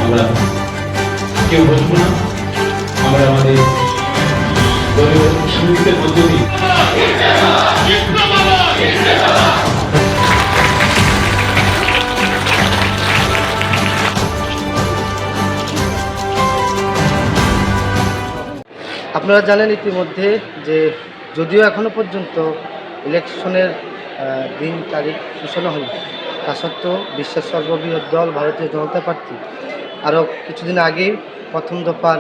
আমরা কেউ বসবো না, আমরা আমাদের দলীয় সঙ্গীতের মধ্যে দিই। আপনারা জানেন ইতিমধ্যে যে যদিও এখনও পর্যন্ত ইলেকশনের দিন তারিখ ঘোষণা হয়নি, তা সত্ত্বেও বিশ্বের সর্ববৃহৎ দল ভারতীয় জনতা পার্টি আরও কিছুদিন আগেই প্রথম দফার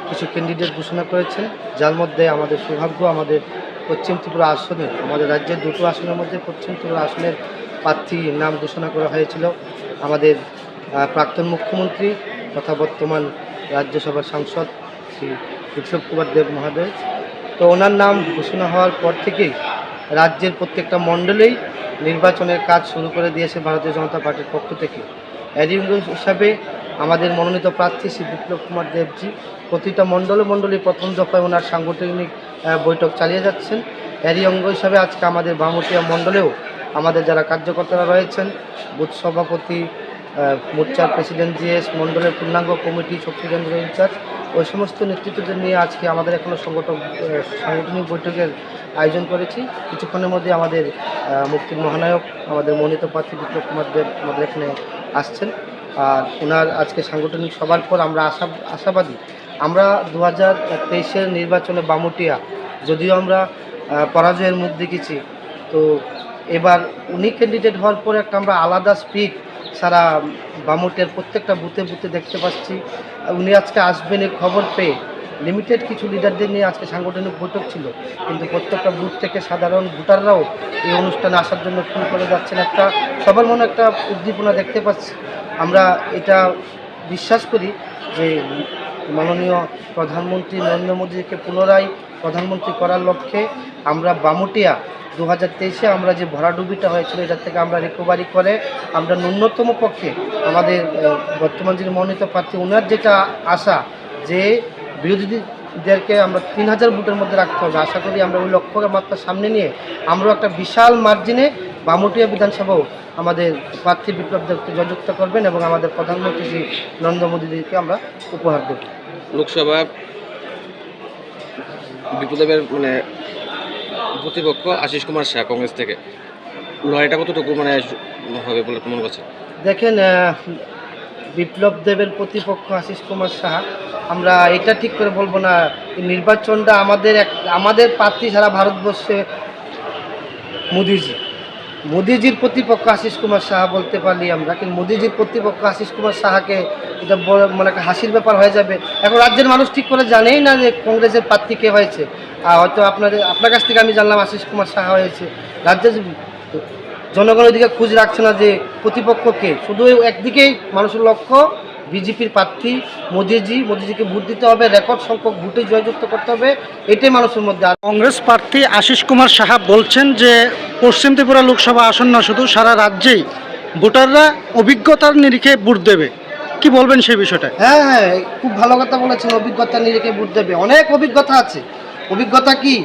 কিছু ক্যান্ডিডেট ঘোষণা করেছেন, যার মধ্যে আমাদের সৌভাগ্য আমাদের পশ্চিম ত্রিপুরা আসনের, আমাদের রাজ্যের দুটো আসনের মধ্যে পশ্চিম ত্রিপুরা আসনের প্রার্থীর নাম ঘোষণা করা হয়েছিল আমাদের প্রাক্তন মুখ্যমন্ত্রী তথা বর্তমান রাজ্যসভার সাংসদ শ্রী বিপ্লব কুমার দেব মহোদয়। তো ওনার নাম ঘোষণা হওয়ার পর থেকেই রাজ্যের প্রত্যেকটা মণ্ডলেই নির্বাচনের কাজ শুরু করে দিয়েছে ভারতীয় জনতা পার্টির পক্ষ থেকে। এরই হিসাবে আমাদের মনোনীত প্রার্থী শ্রী বিপ্লব কুমার দেবজি প্রতিটা মণ্ডলী প্রথম দফায় ওনার সাংগঠনিক বৈঠক চালিয়ে যাচ্ছেন। এরই অঙ্গ হিসাবে আজকে আমাদের বামুটিয়া মণ্ডলেও আমাদের যারা কার্যকর্তারা রয়েছেন, বুথ সভাপতি, মোর্চার প্রেসিডেন্ট জিএস, মণ্ডলের পূর্ণাঙ্গ কমিটি, শক্তি কেন্দ্র ইনচার্জ, ওই সমস্ত নেতৃত্বদের নিয়ে আজকে আমাদের এখনও সাংগঠনিক বৈঠকের আয়োজন করেছি। কিছুক্ষণের মধ্যে আমাদের মুক্তির মহানায়ক আমাদের মনোনীত প্রার্থী বিপ্লব কুমার দেব আমাদের এখানে আসছেন। আর ওনার আজকে সাংগঠনিক সভার পর আমরা আশাবাদী আমরা 2023-এর নির্বাচনে বামুটিয়া যদিও আমরা পরাজয়ের মুখ দেখেছি, তো এবার উনি ক্যান্ডিডেট হওয়ার পর একটা আমরা আলাদা স্পিড সারা বামুটিয়ার প্রত্যেকটা বুথে বুথে দেখতে পাচ্ছি। উনি আজকে আসবেন এই খবর পেয়ে লিমিটেড কিছু লিডারদের নিয়ে আজকে সাংগঠনিক বৈঠক ছিল, কিন্তু প্রত্যেকটা বুথ থেকে সাধারণ ভোটাররাও এই অনুষ্ঠানে আসার জন্য ফোন করে যাচ্ছেন। একটা সবার মনে একটা উদ্দীপনা দেখতে পাচ্ছি। আমরা এটা বিশ্বাস করি যে মাননীয় প্রধানমন্ত্রী নরেন্দ্র মোদীকে পুনরায় প্রধানমন্ত্রী করার লক্ষ্যে আমরা বামুটিয়া 2023-এ আমরা যে ভরাডুবিটা হয়েছিল এটার থেকে আমরা রিকভারি করে আমরা ন্যূনতম পক্ষে আমাদের বর্তমান যিনি মনোনীত প্রার্থী ওনার যেটা আশা যে বিরোধীদেরকে আমরা 3000 ভোটের মধ্যে রাখতে হবে, আশা করি আমরা ওই লক্ষ্যকে মাত্রা সামনে নিয়ে আমরাও একটা বিশাল মার্জিনে বামুটিয়া বিধানসভাও আমাদের প্রার্থী বিপ্লব দেবকে জয়যুক্ত করবেন এবং আমাদের প্রধানমন্ত্রী শ্রী নরেন্দ্র মোদীকে আমরা উপহার দেব। লোকসভা বিপ্লবের প্রতিপক্ষ আশিস কুমার শাহ কংগ্রেস থেকে, লড়াইটা কতটুকু হবে বলে মনে করছে? দেখেন, বিপ্লব দেবের প্রতিপক্ষ আশিস কুমার শাহ, আমরা এটা ঠিক করে বলবো না। নির্বাচনটা আমাদের প্রার্থী সারা ভারতবর্ষে মোদিজির প্রতিপক্ষ আশিস কুমার শাহ বলতে পারলি আমরা, কিন্তু মোদিজির প্রতিপক্ষ আশিস কুমার শাহকে এটা একটা হাসির ব্যাপার হয়ে যাবে। এখন রাজ্যের মানুষ ঠিক করে জানেই না যে কংগ্রেসের প্রার্থী কে হয়েছে। হয়তো আপনার কাছ থেকে আমি জানলাম আশিস কুমার শাহ হয়েছে। রাজ্যের জনগণ ওইদিকে খোঁজ রাখছে না যে প্রতিপক্ষকে, শুধু একদিকেই মানুষের লক্ষ্য বিজেপির প্রার্থী মোদিজিকে ভোট দিতে হবে, রেকর্ড সংখ্যক ভোটে জয়যুক্ত করতে হবে, এটাই মানুষের মধ্যে। কংগ্রেস প্রার্থী আশিস কুমার সাহা বলছেন যে পশ্চিম ত্রিপুরা লোকসভা আসন না, শুধু সারা রাজ্যেই ভোটাররা অভিজ্ঞতার নিরিখে ভোট দেবে। কি বলবেন সেই বিষয়টা? হ্যাঁ, খুব ভালো কথা বলেছেন। অভিজ্ঞতার নিরিখে ভোট দেবে, অনেক অভিজ্ঞতা আছে। অভিজ্ঞতা কি,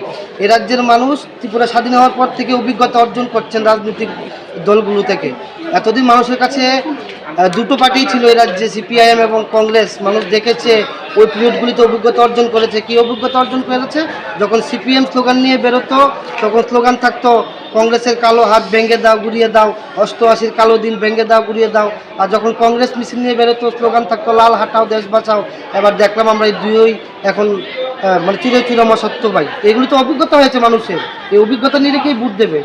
এ রাজ্যের মানুষ ত্রিপুরা স্বাধীন হওয়ার পর থেকে অভিজ্ঞতা অর্জন করছেন রাজনৈতিক দলগুলো থেকে। এতদিন মানুষের কাছে দুটো পার্টি ছিল এই রাজ্যে, সিপিআইএম এবং কংগ্রেস। মানুষ দেখেছে ওই পিরিয়ডগুলিতে অভিজ্ঞতা অর্জন করেছে। কি অভিজ্ঞতা অর্জন করেছে? যখন সিপিএম স্লোগান নিয়ে বেরোতো তখন স্লোগান থাকতো কংগ্রেসের কালো হাত ভেঙে দাও গুড়িয়ে দাও, 88-র কালো দিন ভেঙে দাও গুড়িয়ে দাও। আর যখন কংগ্রেস মিছিল নিয়ে বেরোতো স্লোগান থাকতো লাল হাটাও দেশ বাঁচাও। এবার দেখলাম আমরা এই দুই এখন চিরমা সত্য ভাই। এগুলি তো অভিজ্ঞতা হয়েছে মানুষের, এই অভিজ্ঞতা নিয়ে রেখেই ভোট দেবে।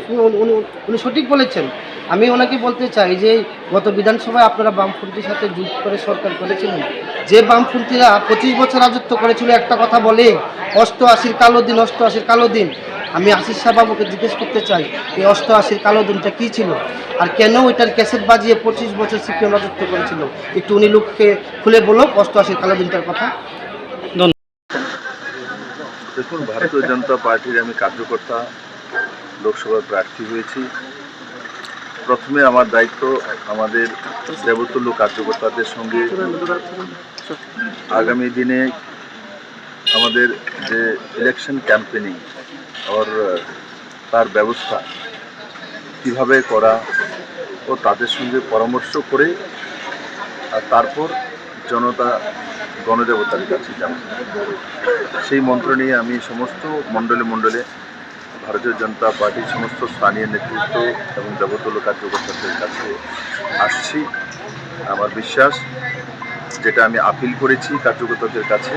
উনি সঠিক বলেছেন। আমি ওনাকে বলতে চাই যে গত বিধানসভায় আপনারা বামপন্থীর সাথে জোট করে সরকার করেছিলেন, যে বামপন্থীরা 25 বছর রাজত্ব করেছিল একটা কথা বলে 88-র কালো দিন, 88-র কালো দিন। আমি আশিস শাহ বাবুকে জিজ্ঞেস করতে চাই এই 88-র কালো দিনটা কী ছিল, আর কেন ওইটার ক্যাসেট বাজিয়ে 25 বছর সিপিএম রাজত্ব করেছিল। একটু উনি লোককে খুলে বলো 88-র কালো দিনটার কথা। দেখুন, ভারতীয় জনতা পার্টির আমি কার্যকর্তা, লোকসভার প্রার্থী হয়েছি। প্রথমে আমার দায়িত্ব আমাদের দেবতুল্য কার্যকর্তাদের সঙ্গে আগামী দিনে আমাদের যে ইলেকশন ক্যাম্পেনিং তার ব্যবস্থা কিভাবে করা ও তাদের সঙ্গে পরামর্শ করে আর তারপর জনতা গণদেবতার কাছে যাব। সেই মন্ত্র নিয়ে আমি সমস্ত মণ্ডলে ভারতীয় জনতা পার্টির সমস্ত স্থানীয় নেতৃত্ব এবং দেবতুল্য কার্যকর্তাদের কাছে আসছি। আমার বিশ্বাস, যেটা আমি আপিল করেছি কার্যকর্তাদের কাছে,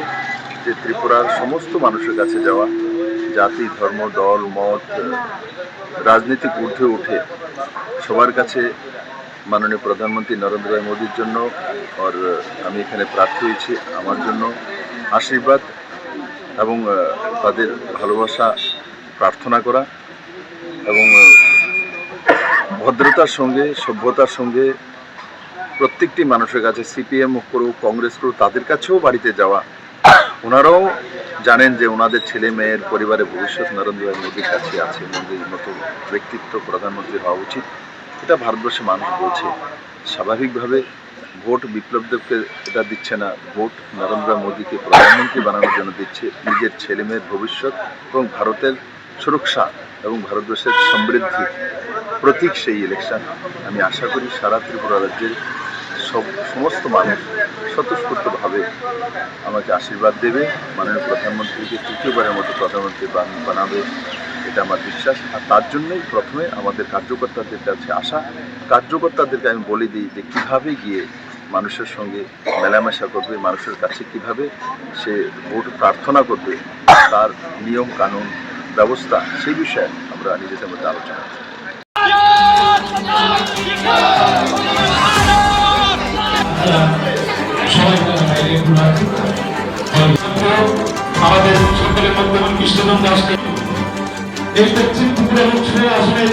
যে ত্রিপুরার সমস্ত মানুষের কাছে যাওয়া, জাতি, ধর্ম, দল, মত, রাজনীতিক ঊর্ধ্বে উঠে সবার কাছে মাননীয় প্রধানমন্ত্রী নরেন্দ্র ভাই মোদীর জন্য আর আমি এখানে প্রার্থী হয়েছি, আমার জন্য আশীর্বাদ এবং তাদের ভালোবাসা প্রার্থনা করা এবং ভদ্রতার সঙ্গে, সভ্যতার সঙ্গে প্রত্যেকটি মানুষের কাছে, সিপিএম করুক, কংগ্রেস করুক, তাদের কাছেও বাড়িতে যাওয়া। ওনারাও জানেন যে ওনাদের ছেলে মেয়ের পরিবারের ভবিষ্যৎ নরেন্দ্র ভাই মোদীর কাছে আছে, মোদীর মতো ব্যক্তিত্ব প্রধানমন্ত্রী হওয়া উচিত। এটা ভারতবর্ষে মানুষ বলছে। স্বাভাবিকভাবে ভোট বিপ্লব দেবকে এটা দিচ্ছে না, ভোট নরেন্দ্র মোদীকে প্রধানমন্ত্রী বানানোর জন্য দিচ্ছে, নিজের ছেলে মেয়ের ভবিষ্যৎ এবং ভারতের সুরক্ষা এবং ভারতবর্ষের সমৃদ্ধির প্রতীক সেই ইলেকশন। আমি আশা করি সারা ত্রিপুরা রাজ্যের সমস্ত মানুষ স্বতঃস্ফূর্তভাবে আমাকে আশীর্বাদ দেবে, মাননীয় প্রধানমন্ত্রীকে তৃতীয়বারের মতো প্রধানমন্ত্রী বানাবে, এটা আমার বিশ্বাস। আর তার জন্যই প্রথমে আমাদের কার্যকর্তাদের কাছে আসা। কার্যকর্তাদেরকে আমি বলে দিই যে কীভাবে গিয়ে মানুষের সঙ্গে মেলামেশা করবে, মানুষের কাছে কিভাবে সে ভোট প্রার্থনা করবে, তার নিয়ম কানুন ব্যবস্থা, সেই বিষয়ে আমরা নিজেদের মধ্যে আলোচনা করি। আমাদের সকলের মধ্যে কৃষ্ণনন্দ দাসকে এই ত্রিপুরা লোকসভা আসনের